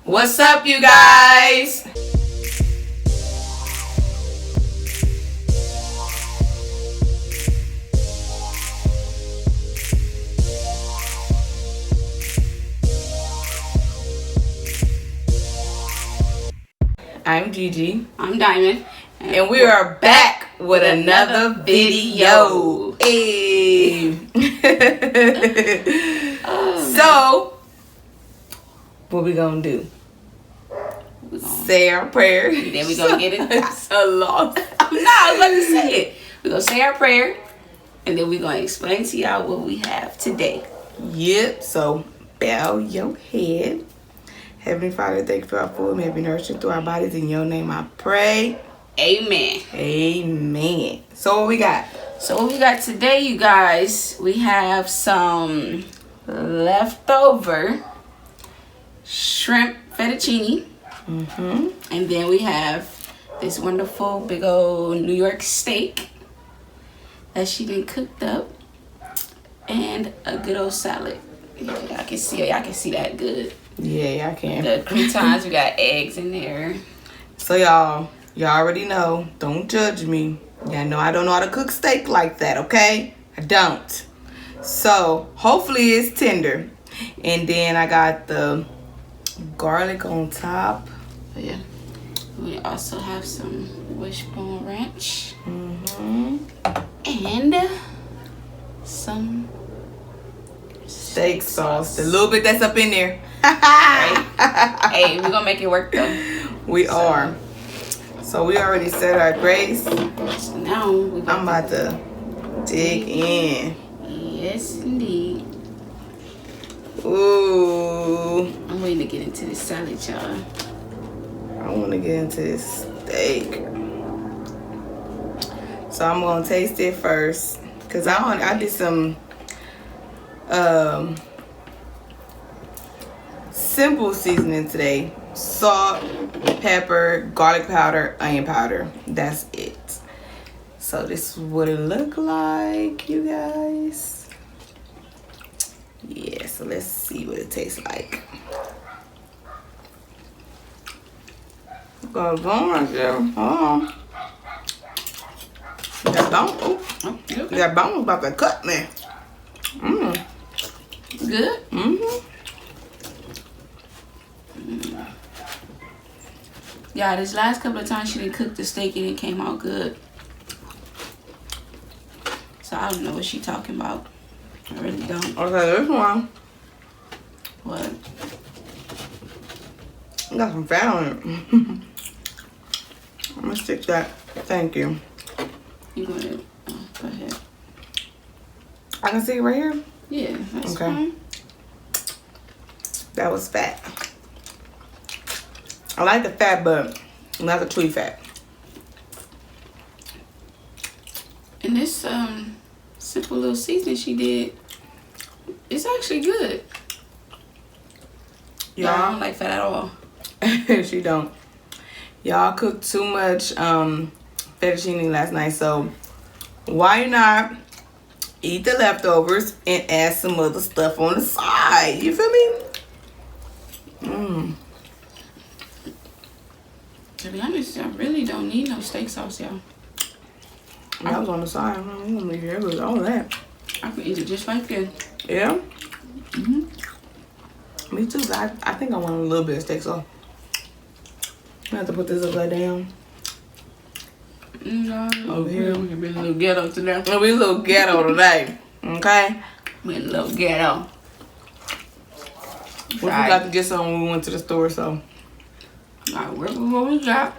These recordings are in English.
What's up, you guys? I'm Gigi. I'm Diamond. And we are back with another video. Hey. So, what we gonna do? Say our prayer. Then we gonna get it. So long. No, I was about to say it. We're gonna say our prayer, and then we're gonna explain to y'all what we have today. Yep. So, bow your head. Heavenly Father, thank you for our food. May it be nourished through our bodies. In your name I pray. Amen. Amen. So what we got? So what we got today, you guys, we have some leftover shrimp fettuccine. And then we have this wonderful big old New York steak that she done cooked up. And a good old salad. Y'all can see that good. Yeah, I can. The croutons, we got eggs in there. So y'all already know, don't judge me. Y'all know I don't know how to cook steak like that, okay? I don't. So hopefully it's tender. And then I got the garlic on top. Yeah. We also have some wishbone ranch. And some steak sauce. The little bit that's up in there. Right? Hey, we're gonna make it work though. We are. So we already said our grace. So now I'm about to dig in. Yes, indeed. Ooh. I'm waiting to get into this salad, y'all. I want to get into this steak. So I'm gonna taste it first, cause I did some simple seasoning today. Salt, pepper, garlic powder, onion powder. That's it. So this is what it look like, you guys. Yeah, so let's see what it tastes like. Got a bone right there. Hold on. That bone, that bone was about to cut me. Good? Yeah, this last couple of times she didn't cook the steak and it came out good. So I don't know what she talking about. I really don't. Okay, this one. What? Got some fat on it. I'm gonna stick that. Thank you. You go ahead. Go ahead. I can see it right here. Yeah, that's Okay. fine. That was fat. I like the fat, but not the tree fat. And this simple little seasoning she did, it's actually good. Yeah, I don't like fat at all. She don't. Y'all cooked too much fettuccine last night, so why not eat the leftovers and add some other stuff on the side? You feel me? To be honest, I really don't need no steak sauce, y'all. That was on the side. I'm gonna leave it with all that. I can eat it just like that. Yeah? Me too, but I think I want a little bit of steak sauce. I have to put this upside down. Over here. We can be a little ghetto today. We a little ghetto today. Okay? We a little ghetto. We forgot to get something when we went to the store, so. Alright, what we got?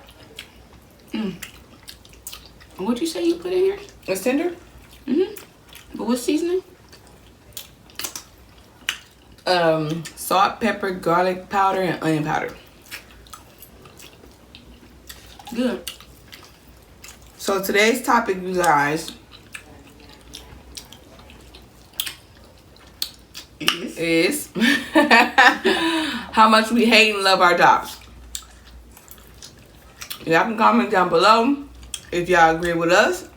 What'd you say you put in here? It's tender? But what seasoning? Salt, pepper, garlic powder, and onion powder. Good. So today's topic, you guys, is how much we hate and love our dogs. Y'all can comment down below if y'all agree with us,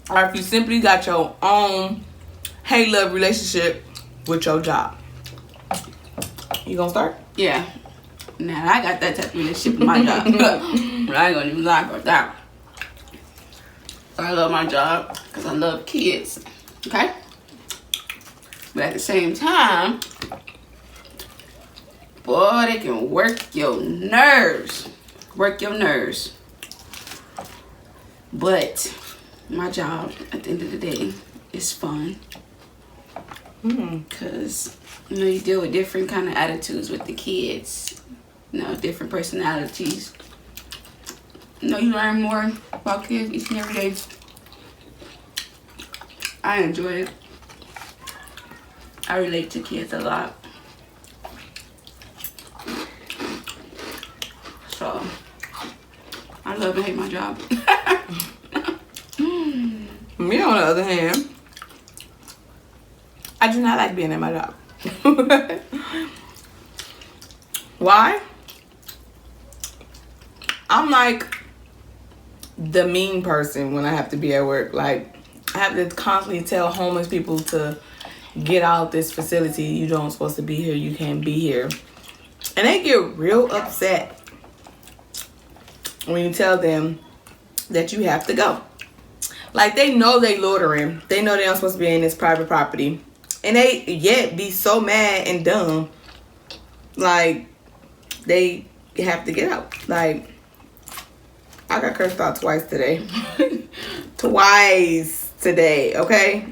or if you simply got your own hate-love relationship with your job. You gonna start? Yeah. Now I got that type of relationship with my job. But I ain't gonna even lie about that. I love my job because I love kids. Okay? But at the same time, boy, they can work your nerves. Work your nerves. But my job, at the end of the day, is fun. Because, you know, you deal with different kind of attitudes with the kids. You know, different personalities. You know, you learn more about kids each and every day. I enjoy it. I relate to kids a lot. So, I love and hate my job. Me, on the other hand, I do not like being at my job. Why? I'm like the mean person when I have to be at work. Like, I have to constantly tell homeless people to get out this facility. You don't supposed to be here. You can't be here. And they get real upset when you tell them that you have to go. Like, they know they loitering. They know they're not supposed to be in this private property. And they yet be so mad and dumb. Like, they have to get out. Like, I got cursed out twice today. Twice today, okay?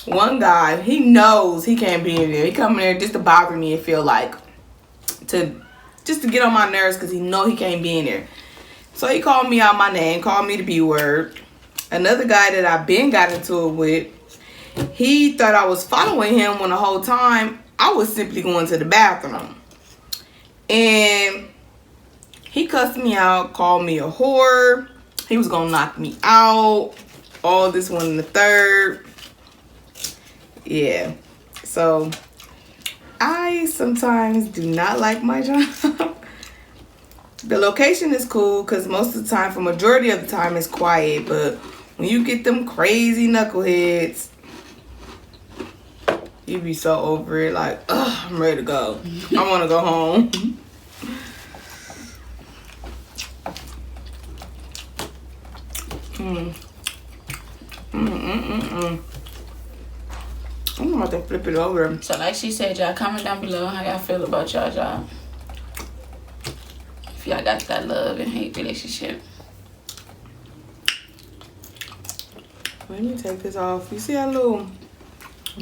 One guy, he knows he can't be in there. He come in there just to bother me, it feel like. Just to get on my nerves because he know he can't be in there. So he called me out my name, called me the B word. Another guy that I been got into it with, he thought I was following him when the whole time I was simply going to the bathroom. And he cussed me out, called me a whore. He was gonna knock me out. All this, one, and the third. Yeah. So I sometimes do not like my job. The location is cool because most of the time, for majority of the time, it's quiet. But when you get them crazy knuckleheads, you be so over it. Like, ugh, I'm ready to go. I want to go home. I'm about to flip it over. So like she said, y'all comment down below how y'all feel about y'all job. If y'all got that love and hate relationship. Let me take this off. You see that little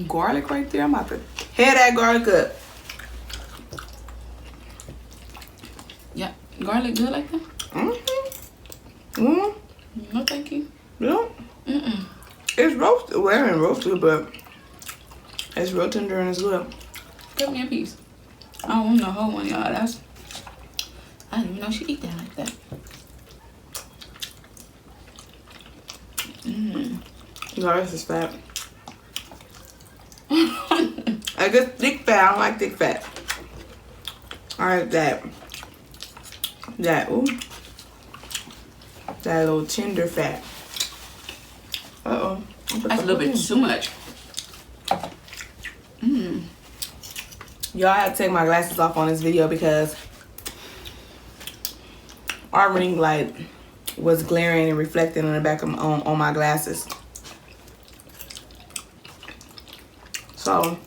garlic right there? I'm about to tear that garlic up. Yeah, garlic good like that? No, thank you. No. It's roasted. Well, it ain't roasted, but it's real tender and it's good. Give me a piece. I don't want no whole one, y'all. I didn't even know she eat that like that. No, this is fat. I guess thick fat. I don't like thick fat. I like that. Ooh. That little tender fat. Uh-oh. That's a little bit too much. Y'all, I had to take my glasses off on this video because our ring light was glaring and reflecting on the back of on my glasses. So,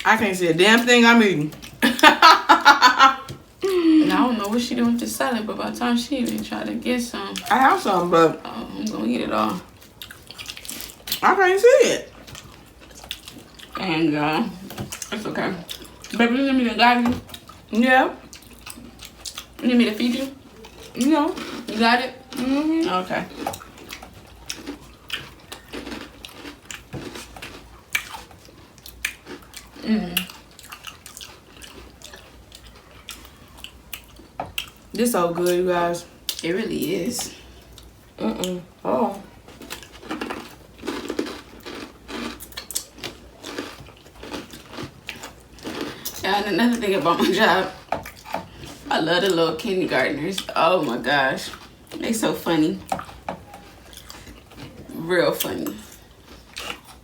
I can't see a damn thing I'm eating. And I don't know what she doing with the salad, but by the time she even try to get some, I have some, but I'm gonna eat it all. I can't see it. And it's okay. Baby, you need me to guide you? Yeah. You need me to feed you? No. You got it? Mm-hmm. Okay. This so good, you guys. It really is. Oh. And another thing about my job, I love the little kindergartners. Oh my gosh. They so funny. Real funny.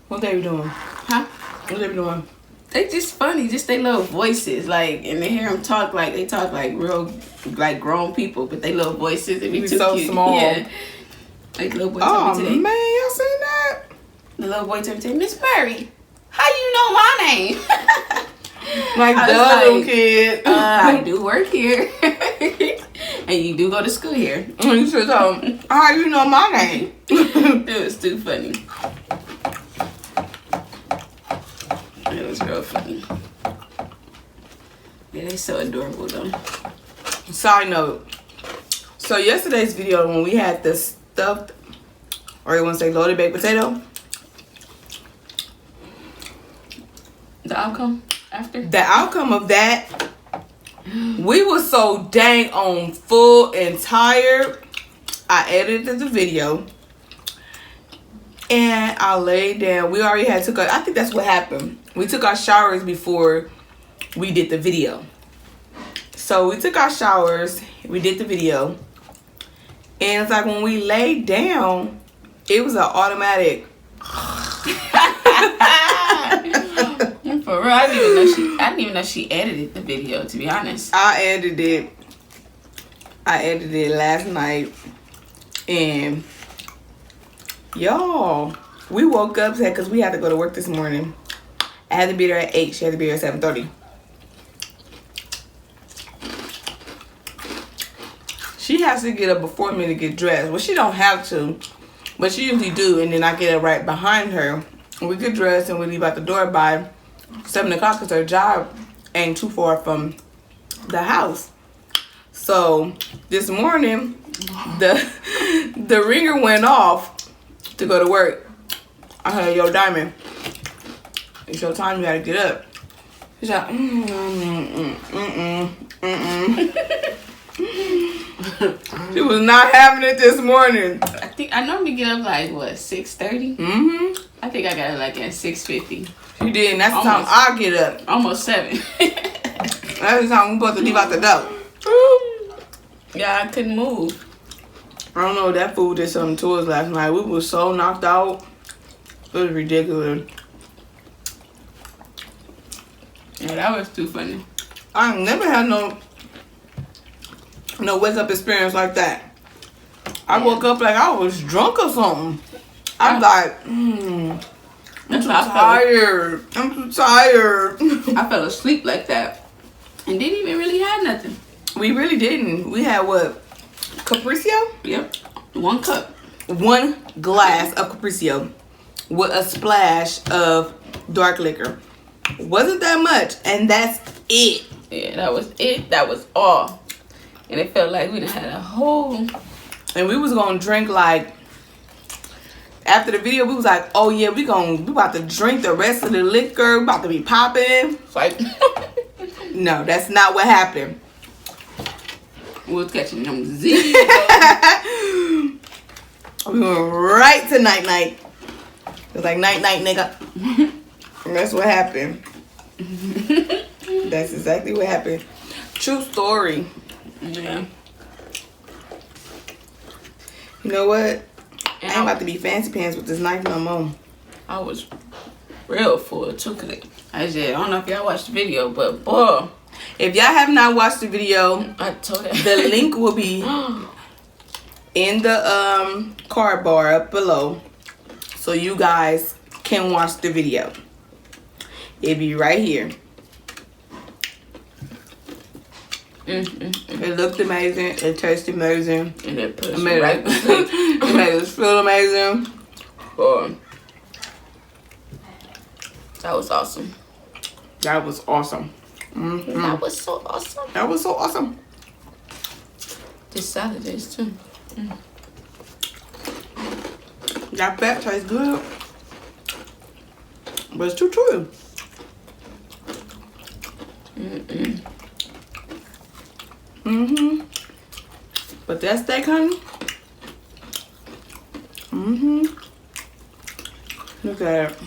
What they doing? Huh? What they be doing? They just funny, just their little voices, like, and they hear them talk like they talk like real, like grown people, but they little voices, they be too so cute. small. Yeah. Like little boy Oh told me today. man, y'all seen that? The little boy told me today, Miss Murray, how you know my name? Like I the was little like, kid. I do work here, and you do go to school here. You should tell him, how you know my name? It was too funny. It was real funny. Yeah, they so adorable though. Side note. So yesterday's video when we had the stuffed, or you want to say loaded baked potato, The outcome after? the outcome of that, we were so dang on full and tired. I edited the video and I laid down. We already had I think that's what happened. We took our showers before we did the video. So we took our showers, we did the video, and it's like when we laid down, it was an automatic. For real, I didn't even know she edited the video, to be honest. I edited it last night, and y'all, we woke up because we had to go to work this morning. I had to be there at 8. She had to be there at 7:30. She has to get up before me to get dressed. Well, she don't have to, but she usually do. And then I get up right behind her. And we get dressed and we leave out the door by 7 o'clock because her job ain't too far from the house. So this morning, the ringer went off to go to work. I heard, yo, Diamond, it's your time. You gotta get up. She's like, She was not having it this morning. I normally get up like what, 6:30? I think I got it like at 6:50. She did, and that's the time I get up. Almost 7. That's the time we're supposed to leave out the door. Yeah, I couldn't move. I don't know, that food did something to us last night. We were so knocked out. It was ridiculous. Yeah, that was too funny. I never had no wake up experience like that. I woke up like I was drunk or something. I'm like, I'm too tired. I'm too tired. I fell asleep like that and didn't even really have nothing. We really didn't. We had what? Capriccio? Yep. 1 cup. 1 glass of Capriccio with a splash of dark liquor. Wasn't that much, and that's it. Yeah, that was it. That was all. And it felt like we done had a whole... And we was gonna drink like... After the video, we was like, oh yeah, we about to drink the rest of the liquor. We about to be popping. It's like... No, that's not what happened. We was catching them Z. We went right to night-night. It was like night-night, nigga. And that's what happened. That's exactly what happened. True story. Yeah. You know what? I ain't about to be fancy pants with this knife no more. I was real full too. Cause I don't know if y'all watched the video, but boy. If y'all have not watched the video, I told her. the link will be in the card bar up below. So you guys can watch the video. It'll be right here. It looked amazing. It tasted amazing. And it pushed It made, right. it made us feel amazing. Boy. That was awesome. That was awesome. That was so awesome. That was so awesome. This salad is too. That fat tastes good. But it's too true. But that steak, honey. Look at it.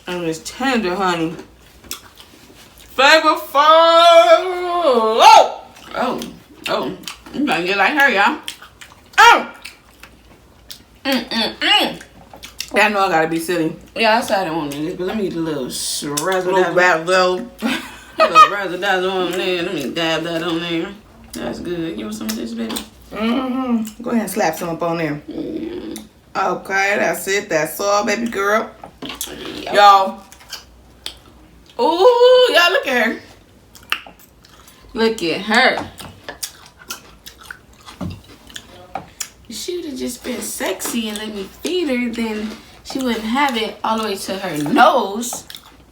And it's tender, honey. Flavorful. Oh! Oh, you trying to get like her, y'all. Oh! Yeah, I know I gotta be silly. Yeah, I said I don't want this, but let me get a little razzle Little dazzle. Razzle dazzle on there. Let me dab that on there. That's good. You want some of this, baby? Mm-hmm. Go ahead and slap some up on there. Mm. Okay, that's it. That's all, baby girl. Yep. Y'all. Ooh, y'all look at her. Look at her. If she would have just been sexy and let me feed her, then she wouldn't have it all the way to her nose.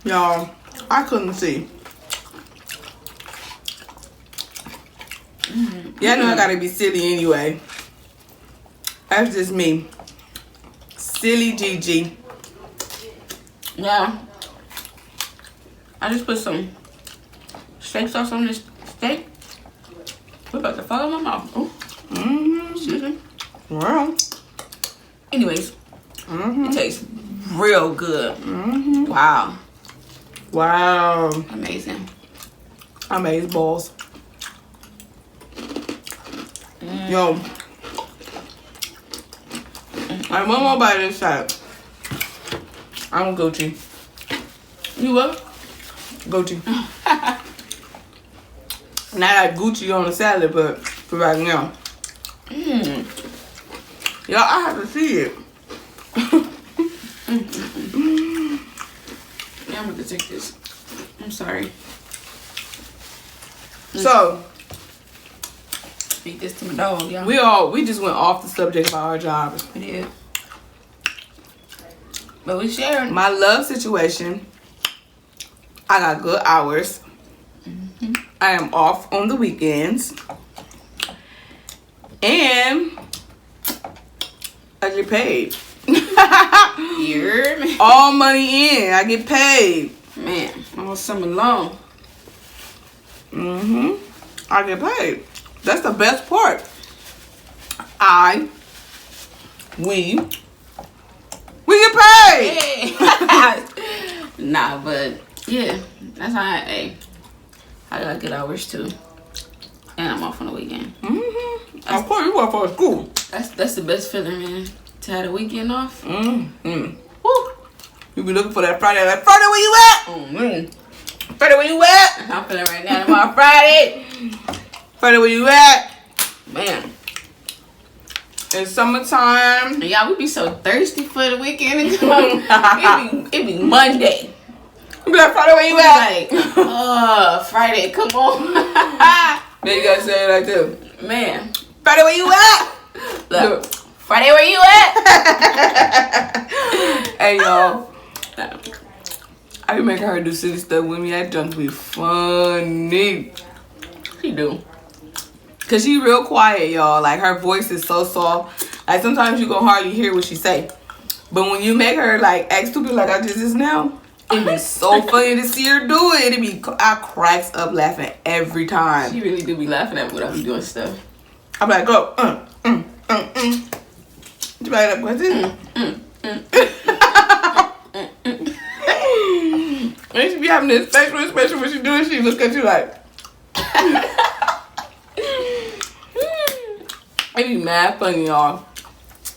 Y'all, I couldn't see. Yeah, I know I gotta be silly anyway. That's just me. Silly Gigi. Yeah. I just put some steak sauce on this steak. We're about to fall in my mouth. Ooh. Excuse me. Well. Anyways, it tastes real good. Wow. Wow. Amazing. Amazing balls. Yo. I want more by this side. I'm Gucci. You what? Gucci. Not like Gucci on the salad, but for right now. Y'all, I have to see it. Yeah, I'm gonna take this. I'm sorry. So, Feed this to my dog, y'all. we just went off the subject about our jobs. We did. But we shared. My love situation, I got good hours. I am off on the weekends. And I get paid. Hear me? All money in. I get paid. Man, all summer long. I get paid. That's the best part. We get paid. Hey. Nah, but yeah, that's how I got good hours too. And I'm off on the weekend. Of course, you work for a school. That's the best feeling, man. To have the weekend off. Woo. You be looking for that Friday. Like, Friday, where you at? Friday, where you at? I'm feeling right now. Tomorrow Friday. Friday, where you at? Man. It's summertime. And y'all, we be so thirsty for the weekend. it be Monday. You be like, Friday, where you at? Like, Friday, come on. Then you gotta say it like this. Man. Friday, where you at? Look, Friday, where you at? Hey, y'all. I be making her do silly stuff with me. That junk be funny. She do. Cause she real quiet, y'all. Like, her voice is so soft. Like, sometimes you can hardly hear what she say. But when you make her like act stupid like I just now, it be so funny to see her do it. I cracks up laughing every time. She really do be laughing at what I be doing stuff. I'm like, go, You be like, what's it? And she be having this facial expression when she do it. She look at you like. It be mad funny, y'all.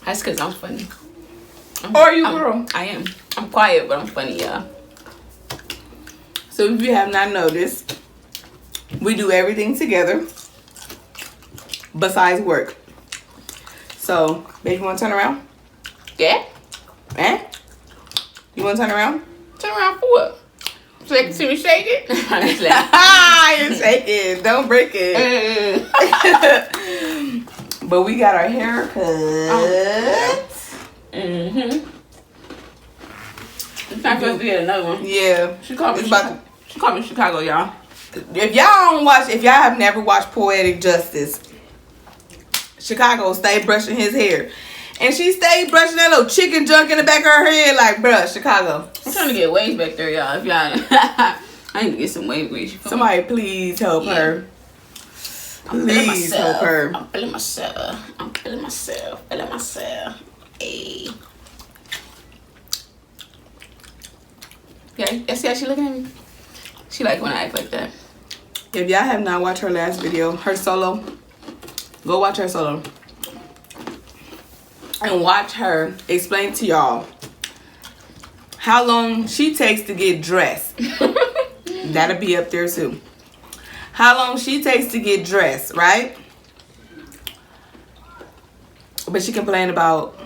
That's because I'm funny. Or you, girl. I am. I'm quiet, but I'm funny, y'all. So if you have not noticed, we do everything together besides work. So, baby, you want to turn around? Yeah? Eh? You want to turn around? Turn around for what? So they can see me shake it? You shake it. Don't break it. But we got our hair cut. It's not supposed to be another one. Yeah. She called me Chicago, y'all. If y'all have never watched Poetic Justice, Chicago stayed brushing his hair. And she stayed brushing that little chicken junk in the back of her head like, bruh, Chicago. I'm trying to get waves back there, y'all. If y'all, I need to get some wave grease. Somebody please help her. Please help her. I'm feeling myself. Hey. Yeah, see how she looking at me? She like when I act like that. If y'all have not watched her last video, her solo, Go watch her solo. And watch her explain to y'all how long she takes to get dressed. That'll be up there too. How long she takes to get dressed, right? But she complained about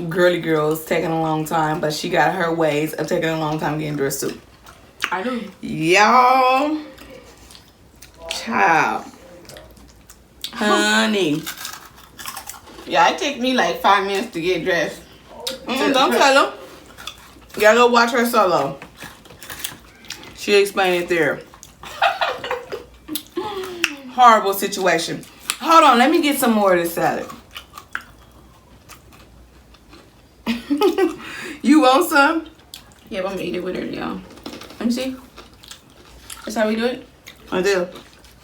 girly girls taking a long time, but she got her ways of taking a long time getting dressed too. I do. Y'all, child, honey. Yeah, it take me like 5 minutes to get dressed. Don't tell them. You gotta go watch her solo. She explained it there. Horrible situation. Hold on, let me get some more of this salad. You want some? Yeah, but I'm gonna eat it with her, y'all. Let me see. That's how we do it? I do.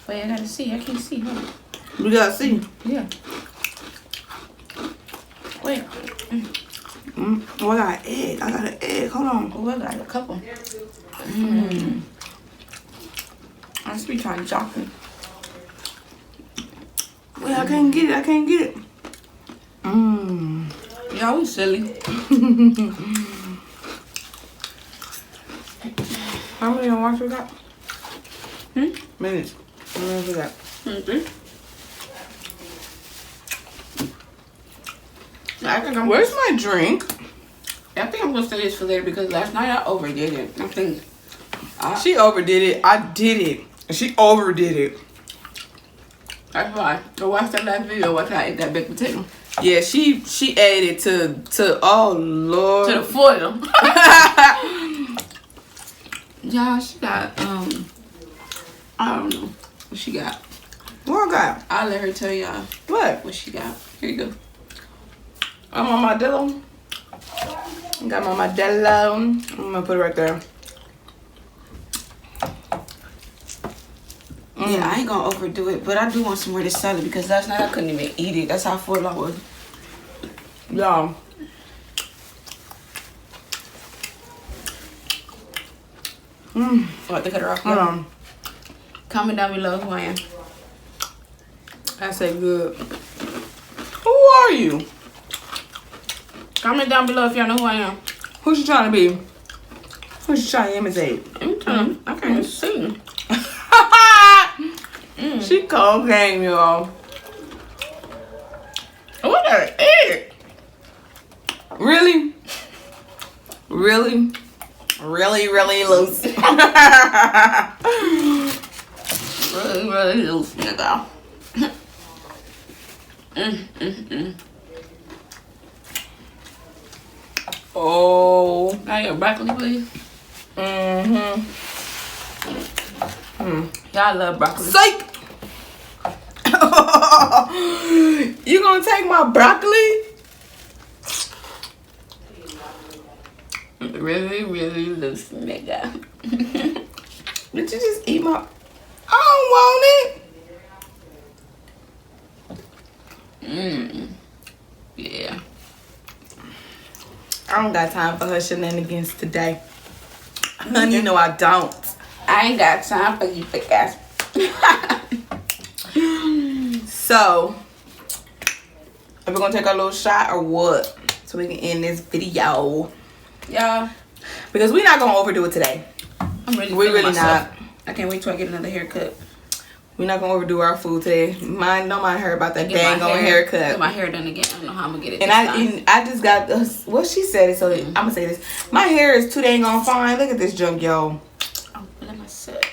Wait, I gotta see. I can't see. Hold on. We gotta see. Yeah. Wait. Oh, I got an egg. I got an egg. Hold on. Oh, I got a couple. I must be trying to chop it. Wait, I can't get it. I can't get it. Y'all was silly. How many watch we got? Minutes. How many we got? 3. I think I'm. Where's my drink? I think I'm gonna say this for later because last night I overdid it. I think. She overdid it. I did it. And she overdid it. That's why. Go watch that last video. Watch how I ate that baked potato. Yeah, she added to oh Lord. To the foil. Yeah, she got I don't know what she got. What I got? I'll let her tell y'all What? what she got. Here you go. I'm on my Modelo. Got my Modelo. I'm gonna put it right there. Yeah, I ain't gonna overdo it, but I do want some more of this salad because last night I couldn't even eat it. That's how full I was. Y'all. Oh, to cut her off. Hold on. Comment down below who I am. I say good. Who are you? Comment down below if y'all know who I am. Who's she trying to be? Who's she trying to imitate? I can't see. She cold game, y'all. What the egg? Really? Really? Really loose. Really loose, nigga. Oh. Now your broccoli, please. Y'all love broccoli. Psych! You gonna take my broccoli? Really loose, nigga. Did you just eat my... I don't want it. Yeah. I don't got time for her shenanigans today. Honey, no, I don't. I ain't got time for you, big ass. So, are we gonna take a little shot or what? So we can end this video. Y'all, Because we're not gonna overdo it today. I'm really We're feeling really myself. not. I can't wait till I get another haircut. We're not gonna overdo our food today. Don't mind her about that Get dang my on Get haircut. my hair done again. I don't know how I'm gonna get it. And I just got this. Well, she said it, so I'm gonna say this. My hair is too dang on fine. Look at this junk, y'all. Oh, let me sit.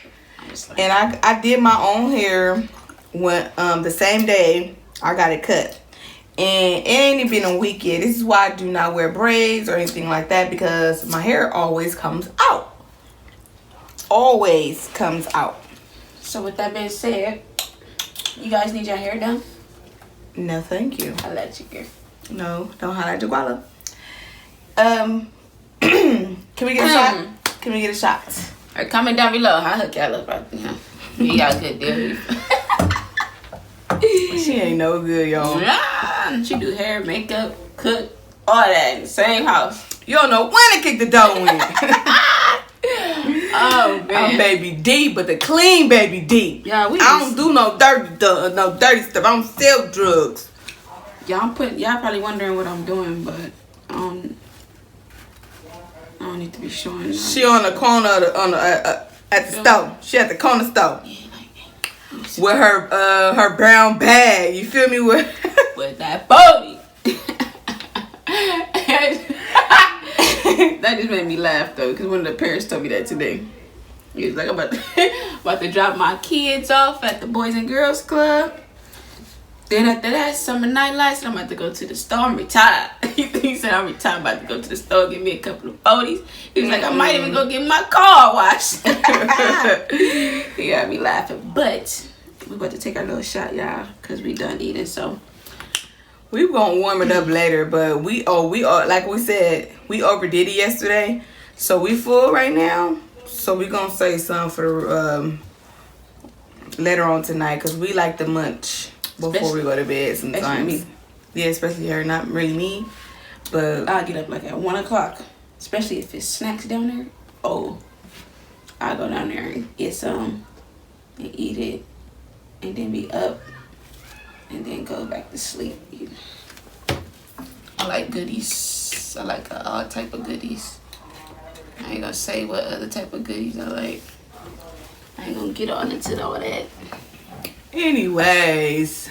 And I did my own hair when the same day I got it cut. And it ain't even been a week yet. This is why I do not wear braids or anything like that, because my hair always comes out. Always comes out. So with that being said, you guys need your hair done? No, thank you. I'll let you go. No, don't holler at Jaguala. Can we get a shot? Can we get a shot? Alright, comment down below. I'll hook y'all up right now. You got a good deal. She ain't no good, y'all. Yeah, she do hair, makeup, cook, all that in the same house. You don't know when to kick the door in. Oh man, I'm baby D, but the clean baby D. Yeah, I don't do no dirty stuff. I don't sell drugs. Y'all probably wondering what I'm doing, but I don't need to be showing that. She on the corner at the store. She at the corner store with her brown bag. You feel me? With that booty. That just made me laugh though, because one of the parents told me that today. He was like, I'm about to drop my kids off at the Boys and Girls Club. Then after that, summer night lights, and I'm about to go to the store. I'm retired. He said, I'm retired. I'm about to go to the store, get me a couple of 40s. He was like, I might even go get my car washed. He got me laughing. But we're about to take our little shot, y'all, because we done eating. So we gonna warm it up later, but we like we said, we overdid it yesterday, so we full right now. So we gonna say something for later on tonight, because we like to munch before we go to bed sometimes. Yeah, especially her, not really me, but I'll get up like at 1 o'clock, especially if it's snacks down there. Oh, I'll go down there and get some and eat it, and then be up and then go back to sleep. I like goodies. I like all type of goodies. I ain't gonna say what other type of goodies I like. I ain't gonna get on into all that. anyways.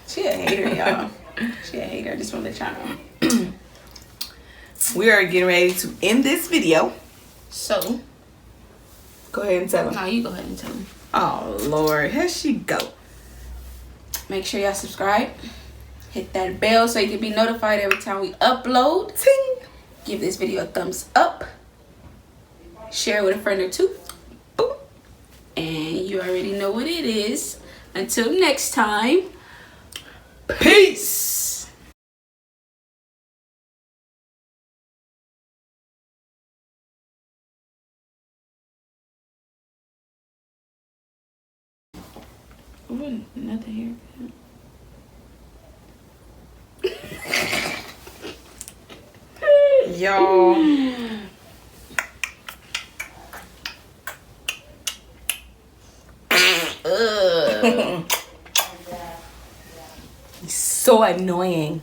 She a hater, y'all. She a hater. I just want to let y'all know. We are getting ready to end this video. So, Go ahead and tell them. no, you go ahead and tell them. Oh, Lord. Here she go. Make sure y'all subscribe. Hit that bell so you can be notified every time we upload. Ting. Give this video a thumbs up. Share it with a friend or two. Boop. And you already know what it is. Until next time. Peace. Ooh, nothing here. Y'all. So annoying.